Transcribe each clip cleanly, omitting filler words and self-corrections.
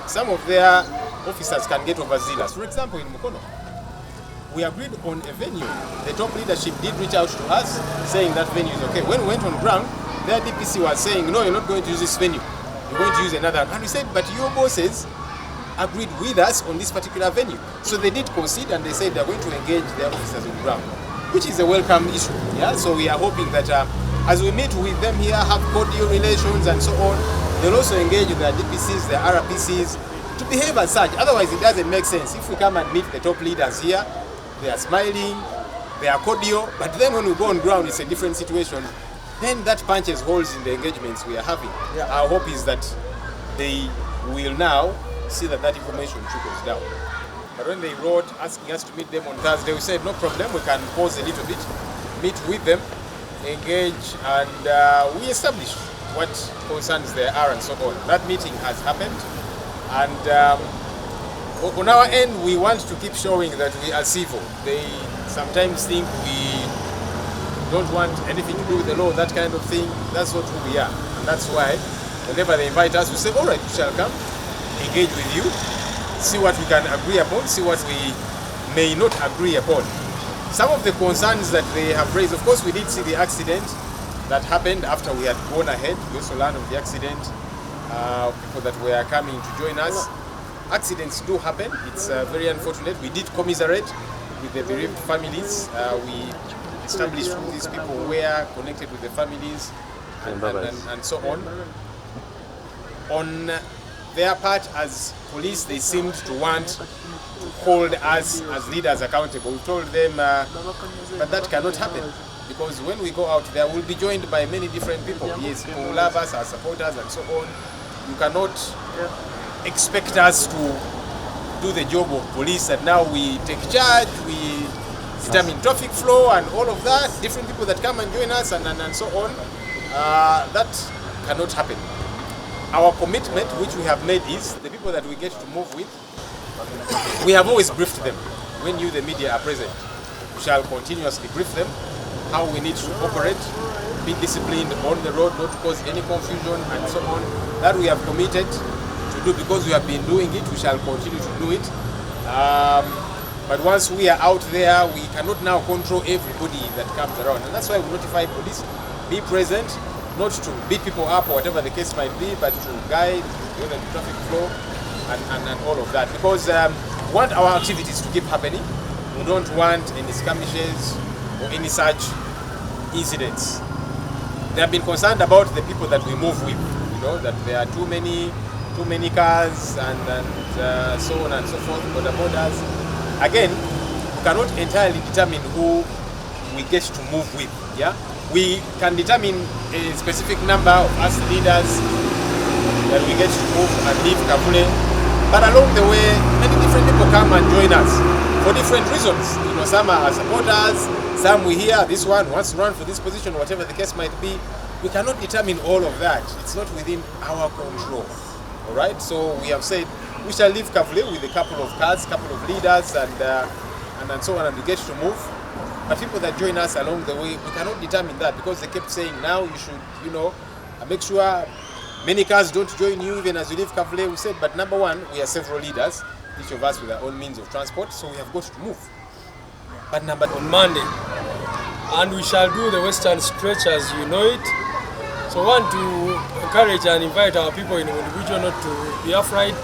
Some of their officers can get overzealous. For example, in Mukono, we agreed on a venue. The top leadership did reach out to us saying that venue is okay. When we went on ground, their DPC was saying, no, you're not going to use this venue. You're going to use another. And we said, but your bosses agreed with us on this particular venue. So they did concede and they said they're going to engage their officers on ground, which is a welcome issue. Yeah? So we are hoping that as we meet with them here, have cordial relations and so on, they'll also engage with their DPCs, their RPCs, to behave as such. Otherwise, it doesn't make sense. If we come and meet the top leaders here, they are smiling, they are cordial, but then when we go on ground, it's a different situation. Then that punches holes in the engagements we are having. Yeah. Our hope is that they will now see that that information trickles down. But when they wrote asking us to meet them on Thursday, we said no problem, we can pause a little bit, meet with them, engage, and we establish what concerns there are and so on. That meeting has happened, and on our end, we want to keep showing that we are civil. They sometimes think we don't want anything to do with the law, that kind of thing. That's not who we are. And that's why whenever they invite us, we say, all right, we shall come, engage with you, see what we can agree upon, see what we may not agree upon. Some of the concerns that they have raised, of course, we did see the accident that happened after we had gone ahead. We also learned of the accident, people that were coming to join us. Accidents do happen. It's very unfortunate. We did commiserate with the bereaved families. We established who these people were, connected with the families, and so on. On their part, as police, they seemed to want to hold us as leaders accountable. We told them, but that cannot happen, because when we go out there, we'll be joined by many different people. Yes, people who love us, our supporters, and so on. You cannot expect us to do the job of police, and now we take charge, we determine traffic flow and all of that, different people that come and join us and so on. That cannot happen. Our commitment, which we have made, is the people that we get to move with, we have always briefed them. When you, the media, are present, we shall continuously brief them how we need to operate, be disciplined on the road, not to cause any confusion and so on. That we have committed to do, because we have been doing it, we shall continue to do it. But once we are out there, we cannot now control everybody that comes around. And that's why we notify police, be present, not to beat people up or whatever the case might be, but to guide the traffic flow and all of that. Because we want our activities to keep happening. We don't want any skirmishes or any such incidents. They have been concerned about the people that we move with, that there are too many cars and so on and so forth, border borders. Again, we cannot entirely determine who we get to move with. Yeah, we can determine a specific number of us leaders that we get to move and leave Kavule. But along the way, many different people come and join us for different reasons. Some are supporters, some we hear this one wants to run for this position, whatever the case might be. We cannot determine all of that. It's not within our control. All right, so we have said we shall leave Kavule with a couple of cars, couple of leaders, and so on, and we get to move. But people that join us along the way, we cannot determine that, because they kept saying, now you should, make sure many cars don't join you even as you leave Kavule. We said, but number one, we are several leaders, each of us with our own means of transport, so we have got to move. But on Monday, and we shall do the western stretch as you know it. So I want to encourage and invite our people in Individual not to be afraid,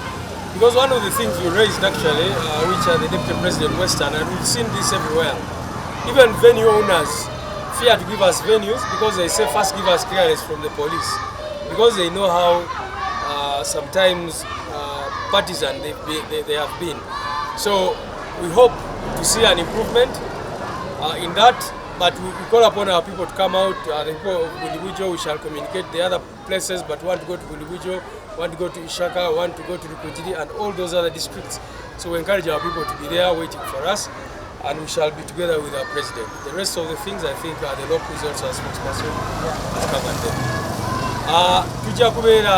because one of the things we raised actually, which are the Deputy President Western, and we've seen this everywhere, even venue owners fear to give us venues because they say first give us clearance from the police, because they know how sometimes partisan they have been. So we hope to see an improvement in that. But we call upon our people to come out. The people of Individual, we shall communicate the other places, but want to go to Individual, want to go to Ishaka, want to go to Rukujiri, and all those other districts. So we encourage our people to be there waiting for us, and we shall be together with our president. The rest of the things, I think, the local results as spokesperson has covered them.